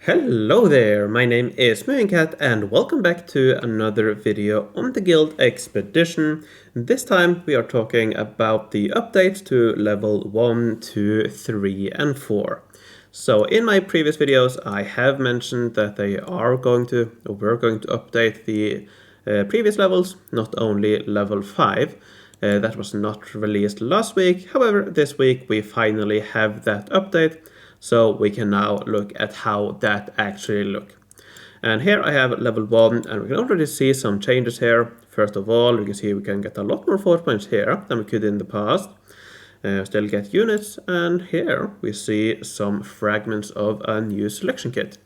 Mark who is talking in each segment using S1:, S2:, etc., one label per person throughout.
S1: Hello there, my name is MooingCat and welcome back to another video on the Guild Expedition. This time we are talking about the updates to level 1, 2, 3 and 4. So in my previous videos I have mentioned that we're going to update the previous levels, not only level 5. That was not released last week, however this week we finally have that update. So we can now look at how that actually look. And here I have level 1 and we can already see some changes here. First of all, you can see we can get a lot more force points here than we could in the past. Still get units, and here we see some fragments of a new selection kit.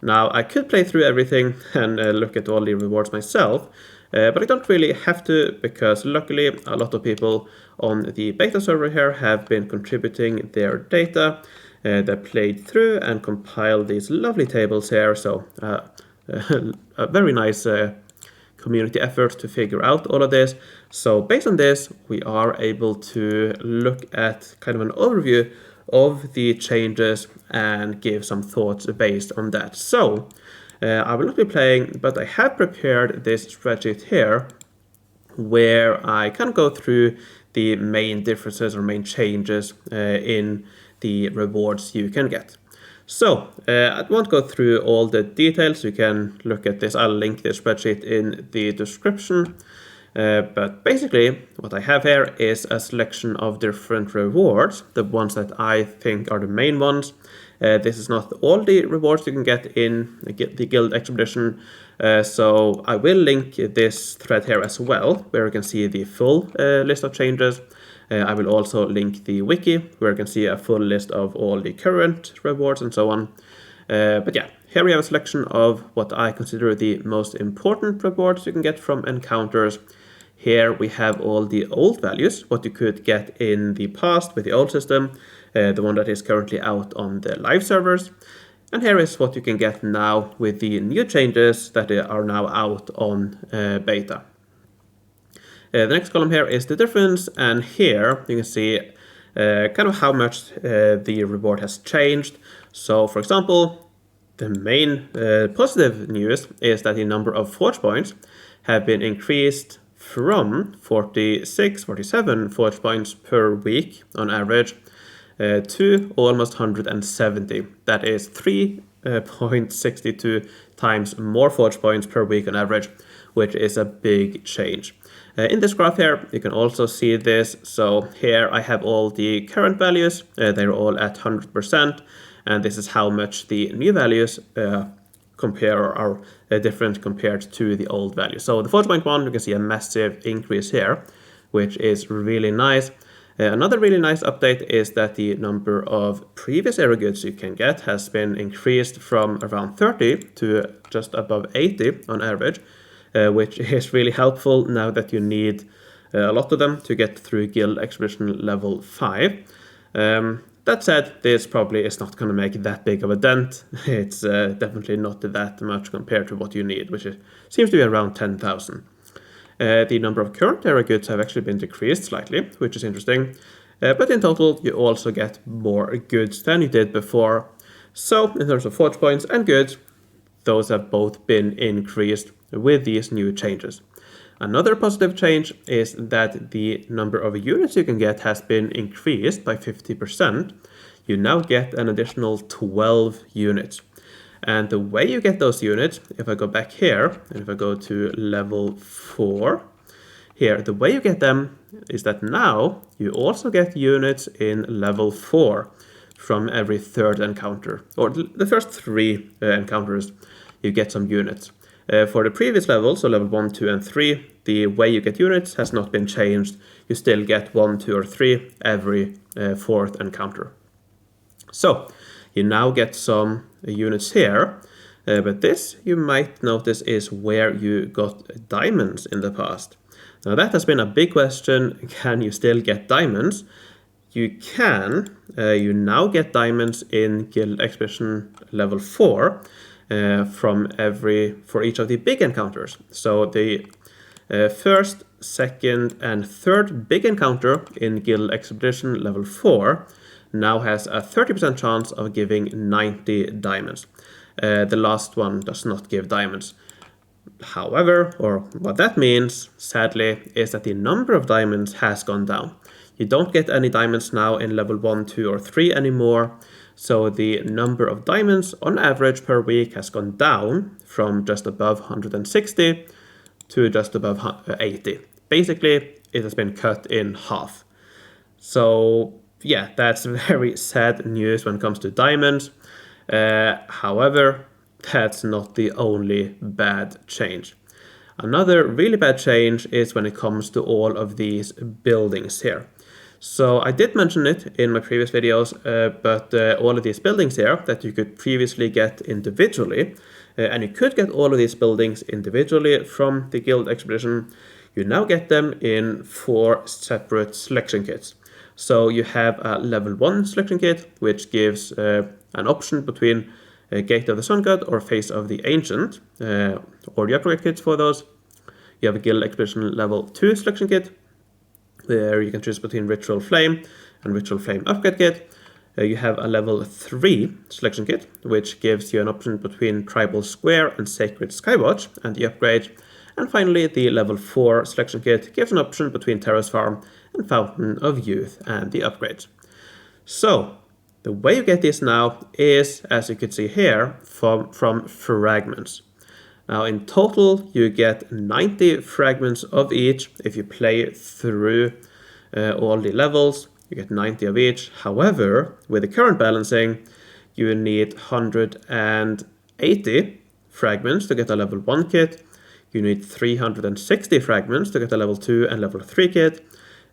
S1: Now I could play through everything and look at all the rewards myself, but I don't really have to, because luckily a lot of people on the beta server here have been contributing their data. They played through and compiled these lovely tables here, so a very nice community effort to figure out all of this. So based on this, we are able to look at kind of an overview of the changes and give some thoughts based on that. So I will not be playing, but I have prepared this spreadsheet here where I can go through the main differences or main changes in the rewards you can get. So I won't go through all the details. You can look at this. I'll link the spreadsheet in the description. But basically what I have here is a selection of different rewards, the ones that I think are the main ones. This is not all the rewards you can get in the Guild Expedition, so I will link this thread here as well, where you can see the full list of changes. I will also link the wiki, where you can see a full list of all the current rewards and so on. But yeah, here we have a selection of what I consider the most important rewards you can get from encounters. Here we have all the old values, what you could get in the past with the old system, the one that is currently out on the live servers. And here is what you can get now with the new changes that are now out on beta. The next column here is the difference, and here you can see kind of how much the reward has changed. So for example, the main positive news is that the number of forge points have been increased from 47 forge points per week on average to almost 170. That is 3.62 times more forge points per week on average, which is a big change. In this graph here, you can also see this. So here I have all the current values. They're all at 100%. And this is how much the new values are different compared to the old value. So the 4.1, you can see a massive increase here, which is really nice. Another really nice update is that the number of previous era goods you can get has been increased from around 30 to just above 80 on average, which is really helpful now that you need a lot of them to get through Guild Expedition level 5. That said, this probably is not going to make that big of a dent. It's definitely not that much compared to what you need, which seems to be around 10,000. The number of current era goods have actually been decreased slightly, which is interesting. But in total, you also get more goods than you did before. So in terms of forge points and goods, those have both been increased with these new changes. Another positive change is that the number of units you can get has been increased by 50%. You now get an additional 12 units. And the way you get those units, if I go back here, and if I go to level 4, here, the way you get them is that now you also get units in level 4 from every third encounter, or the first 3 encounters, you get some units. For the previous levels, so level 1, 2, and 3, the way you get units has not been changed. You still get 1, 2, or 3 every 4th encounter. So you now get some units here, but this you might notice is where you got diamonds in the past. Now that has been a big question. Can you still get diamonds? You can. You now get diamonds in Guild Expedition level 4 for each of the big encounters. So the first, second, and third big encounter in Guild Expedition level 4 now has a 30% chance of giving 90 diamonds. the last one does not give diamonds. However, or what that means, sadly, is that the number of diamonds has gone down. You don't get any diamonds now in level 1, 2, or 3 anymore. So the number of diamonds on average per week has gone down from just above 160 to just above 80. Basically, it has been cut in half. So yeah, that's very sad news when it comes to diamonds. However, that's not the only bad change. Another really bad change is when it comes to all of these buildings here. So I did mention it in my previous videos, but all of these buildings here that you could previously get individually, and you could get all of these buildings individually from the Guild Expedition, you now get them in 4 separate selection kits. So you have a level 1 selection kit, which gives an option between Gate of the Sun God or Face of the Ancient, or the upgrade kits for those. You have a Guild Expedition level 2 selection kit, where you can choose between Ritual Flame and Ritual Flame upgrade kit. You have a level 3 selection kit, which gives you an option between Tribal Square and Sacred Skywatch and the upgrade. And finally, the level 4 selection kit gives an option between Terrace Farm and Fountain of Youth and the upgrades. So, the way you get this now is, as you can see here, from fragments. Now in total you get 90 fragments of each. If you play through all the levels, you get 90 of each. However, with the current balancing, you need 180 fragments to get a level 1 kit. You need 360 fragments to get a level 2 and level 3 kit,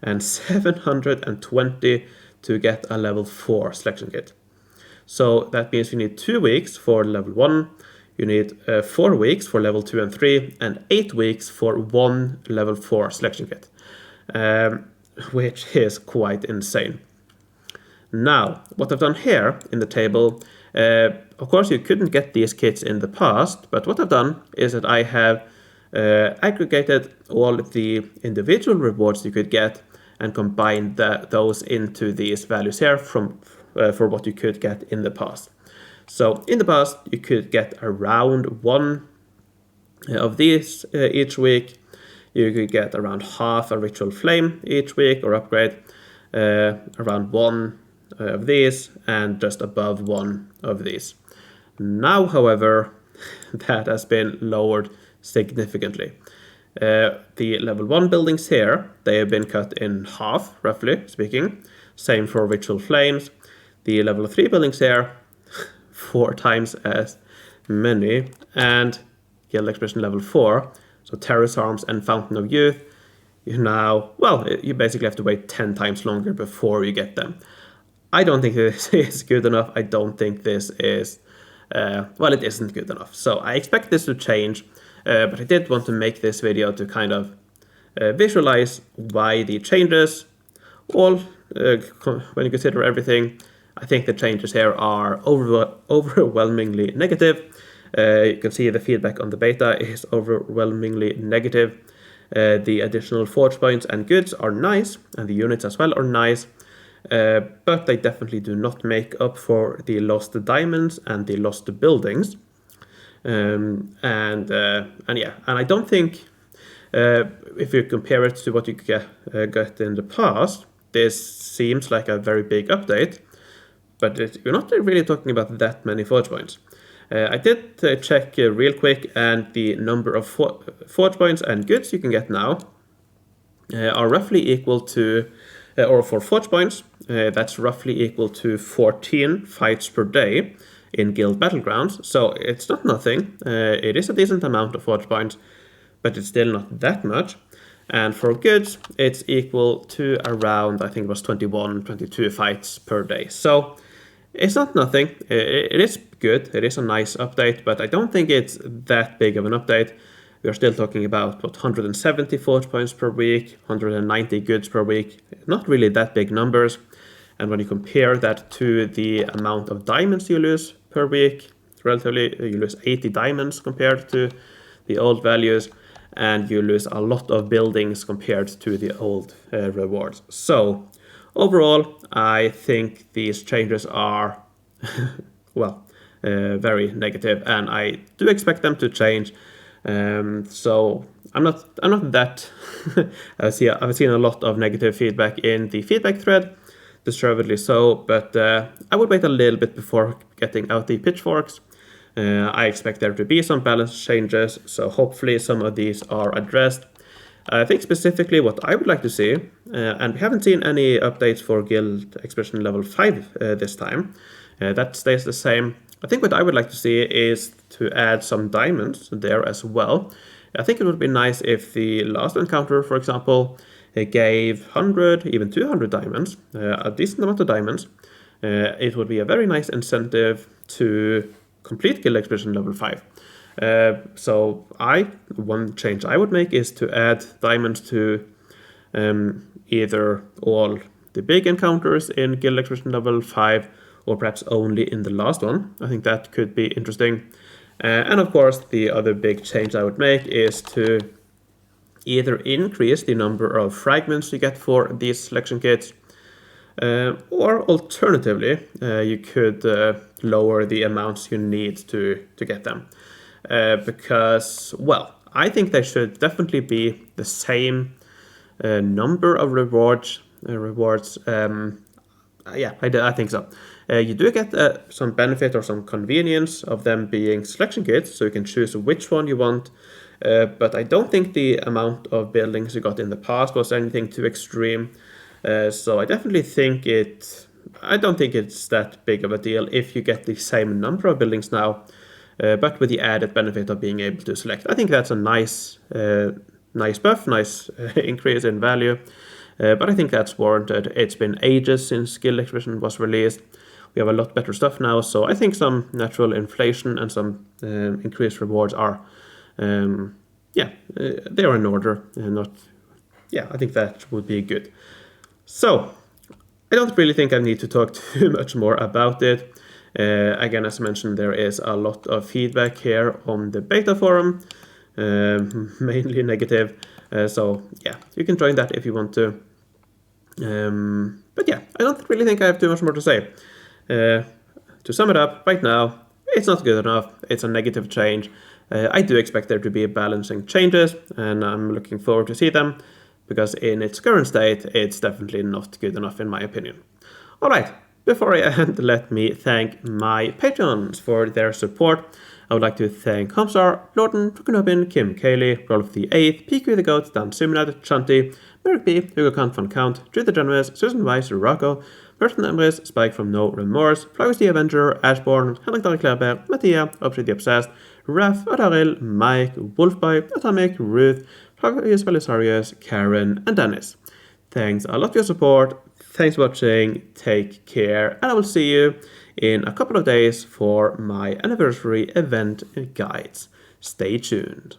S1: and 720 to get a level 4 selection kit. So that means you need 2 weeks for level 1, you need 4 weeks for level 2 and 3, and 8 weeks for 1 level 4 selection kit, which is quite insane. Now, what I've done here in the table, of course you couldn't get these kits in the past, but what I've done is that I have aggregated all of the individual rewards you could get and combined those into these values here for what you could get in the past. So in the past, you could get around 1 of these each week. You could get around half a Ritual Flame each week or upgrade, around 1 of these, and just above 1 of these. Now, however, that has been lowered significantly. The level 1 buildings here, they have been cut in half, roughly speaking. Same for Ritual Flames. The level 3 buildings here, 4 times as many, and Guild Expedition level 4, so Terrace Arms and Fountain of Youth, you basically have to wait 10 times longer before you get them. I don't think this is good enough. I don't think this is, it isn't good enough. So I expect this to change, but I did want to make this video to kind of visualize why the changes, when you consider everything, I think the changes here are overwhelmingly negative. You can see the feedback on the beta is overwhelmingly negative. The additional forge points and goods are nice, and the units as well are nice, but they definitely do not make up for the lost diamonds and the lost buildings. And I don't think, if you compare it to what you get in the past, this seems like a very big update. But you're not really talking about that many forge points. I did check real quick, and the number of forge points and goods you can get now are roughly equal to, or for forge points, that's roughly equal to 14 fights per day in Guild Battlegrounds. So it's not nothing. It is a decent amount of forge points, but it's still not that much. And for goods, it's equal to around, I think it was 21, 22 fights per day. So it's not nothing. It is good. It is a nice update, but I don't think it's that big of an update. We are still talking about 170 forge points per week, 190 goods per week. Not really that big numbers. And when you compare that to the amount of diamonds you lose per week, relatively, you lose 80 diamonds compared to the old values, and you lose a lot of buildings compared to the old rewards. So overall, I think these changes are, very negative, and I do expect them to change. So I'm not that. I've seen a lot of negative feedback in the feedback thread, deservedly so. But I would wait a little bit before getting out the pitchforks. I expect there to be some balance changes, so hopefully some of these are addressed. I think specifically what I would like to see, and we haven't seen any updates for Guild Expression level 5 this time. That stays the same. I think what I would like to see is to add some diamonds there as well. I think it would be nice if the last encounter, for example, gave 100, even 200 diamonds, a decent amount of diamonds. It would be a very nice incentive to complete Guild Expression level 5. So one change I would make is to add diamonds to either all the big encounters in Guild Expression level 5 or perhaps only in the last one. I think that could be interesting. And of course, the other big change I would make is to either increase the number of fragments you get for these selection kits, or alternatively, you could lower the amounts you need to get them. Because, well, I think there should definitely be the same number of rewards. Yeah, I think so. You do get some benefit or some convenience of them being selection kits, so you can choose which one you want. But I don't think the amount of buildings you got in the past was anything too extreme. So I definitely think I don't think it's that big of a deal if you get the same number of buildings now, but with the added benefit of being able to select. I think that's a nice buff, nice increase in value. But I think that's warranted. It's been ages since Guild Expression was released. We have a lot better stuff now, so I think some natural inflation and some increased rewards are, they are in order. I think that would be good. So I don't really think I need to talk too much more about it. Again, as mentioned, there is a lot of feedback here on the beta forum, mainly negative. So yeah, you can join that if you want to. But yeah, I don't really think I have too much more to say. To sum it up, right now, it's not good enough. It's a negative change. I do expect there to be balancing changes, and I'm looking forward to see them, because in its current state, it's definitely not good enough in my opinion. All right, before I end, let me thank my Patreons for their support. I would like to thank Homstar, Lorden, Tukunobin, Kim Cayley, Rolf the 8th, PQ the Goat, Dan Simonad, Chanti, Merrick B, Hugo Kant von Count, Drew the Generous, Susan Weiss, Rocco, Merton Emrys, Spike from No Remorse, Flowers the Avenger, Ashborn, Henrik Dari Klerberg, Mattia, Obsid the Obsessed, Raf, Odaril, Mike, Wolfboy, Atomic, Ruth, Flavius Belisarius, Karen, and Dennis. Thanks a lot for your support. Thanks for watching. Take care, and I will see you in a couple of days for my anniversary event guides. Stay tuned.